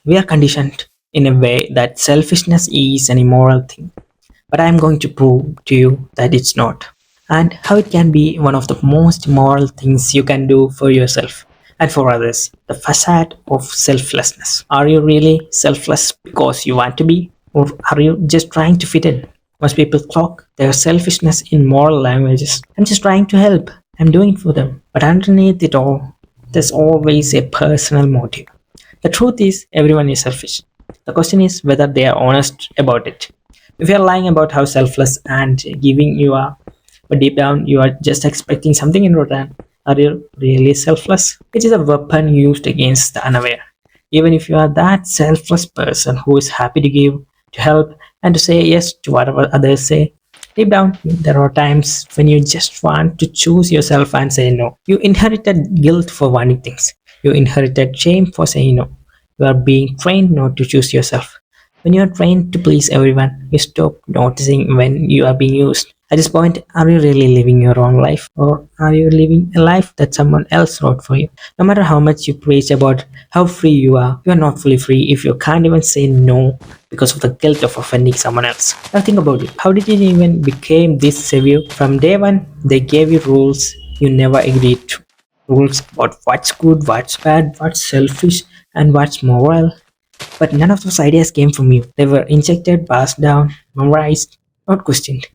We are conditioned in a way that selfishness is an immoral thing. But I am going to prove to you that it's not. And how it can be one of the most moral things you can do for yourself and for others. The facade of selflessness. Are you really selfless because you want to be? Or are you just trying to fit in? Most people clock their selfishness in moral languages. I'm just trying to help. I'm doing it for them. But underneath it all, there's always a personal motive. The truth is, everyone is selfish. The question is whether they are honest about it. If you are lying about how selfless and giving you are, but deep down you are just expecting something in return, are you really selfless? It is a weapon used against the unaware. Even if you are that selfless person who is happy to give, to help, and to say yes to whatever others say, deep down there are times when you just want to choose yourself and say no. You inherited guilt for wanting things. You inherited shame for saying no. You are being trained not to choose yourself. When you are trained to please everyone, you stop noticing when you are being used. At this point, are you really living your own life, or are you living a life that someone else wrote for you? No matter how much you preach about how free you are not fully free if you can't even say no because of the guilt of offending someone else. Now think about it. How did you even become this savior? From day one, they gave you rules you never agreed to. Rules about what's good, what's bad, what's selfish, and what's moral. But none of those ideas came from you. They were injected, passed down, memorized, not questioned.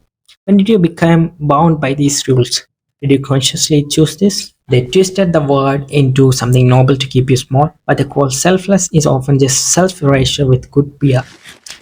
When did you become bound by these rules? Did you consciously choose this? They twisted the word into something noble to keep you small. What they call selfless is often just self-erasure with good PR.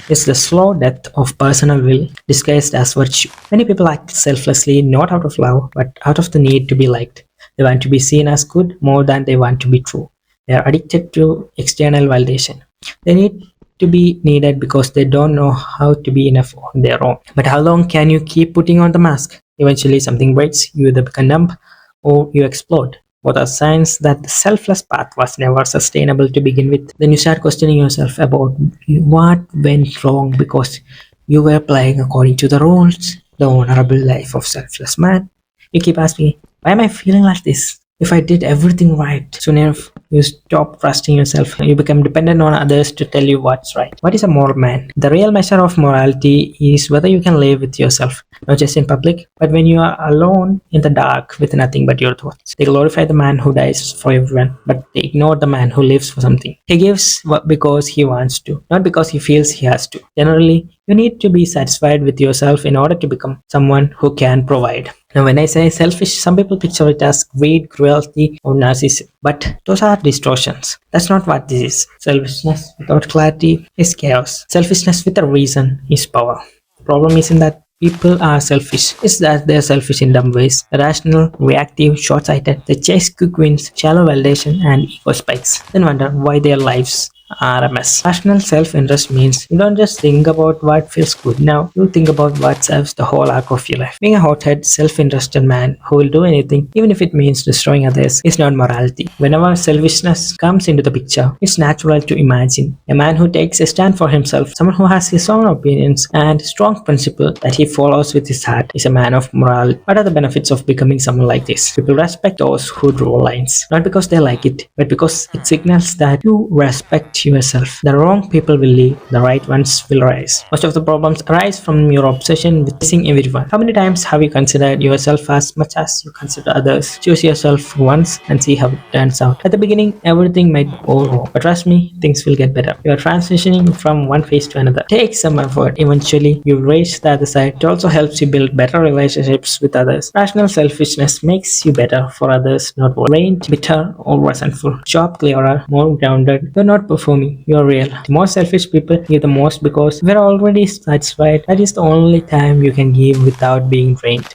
It's the slow death of personal will disguised as virtue. Many people act selflessly not out of love, but out of the need to be liked. They want to be seen as good more than they want to be true. They are addicted to external validation. They need to be needed because they don't know how to be enough on their own. But how long can you keep putting on the mask? Eventually something breaks, you either become numb or you explode. Both are signs that the selfless path was never sustainable to begin with. Then you start questioning yourself about what went wrong because you were playing according to the rules, the honorable life of selfless man. You keep asking, why am I feeling like this? If I did everything right, soon enough you stop trusting yourself. You become dependent on others to tell you what's right. What is a moral man? The real measure of morality is whether you can live with yourself, not just in public, but when you are alone in the dark with nothing but your thoughts. They glorify the man who dies for everyone, but they ignore the man who lives for something. He gives because he wants to, not because he feels he has to. Generally, you need to be satisfied with yourself in order to become someone who can provide. Now, when I say selfish, some people picture it as greed, cruelty, or narcissism. But those are distortions. That's not what this is. Selfishness without clarity is chaos. Selfishness with a reason is power. The problem isn't that people are selfish. It's that they're selfish in dumb ways. Irrational, reactive, short-sighted. They chase quick wins, shallow validation, and ego spikes. Then wonder why their lives are a mess. Rational self-interest means you don't just think about what feels good now, you think about what serves the whole arc of your life. Being a hothead, self-interested man who will do anything, even if it means destroying others, is not morality. Whenever selfishness comes into the picture, it's natural to imagine a man who takes a stand for himself, someone who has his own opinions and strong principle that he follows with his heart, is a man of morality. What are the benefits of becoming someone like this? People respect those who draw lines, not because they like it, but because it signals that you respect yourself. The wrong people will leave, the right ones will rise. Most of the problems arise from your obsession with pleasing everyone. How many times have you considered yourself as much as you consider others? Choose yourself once and see how it turns out. At the beginning, everything might go wrong, but trust me, things will get better. You are transitioning from one phase to another. Take some effort. Eventually, you reach the other side. It also helps you build better relationships with others. Rational selfishness makes you better for others, not drained, bitter, or resentful. Sharp, clearer, more grounded. You're not performing, you're real. The most selfish people give the most because we're already satisfied. That is the only time you can give without being drained.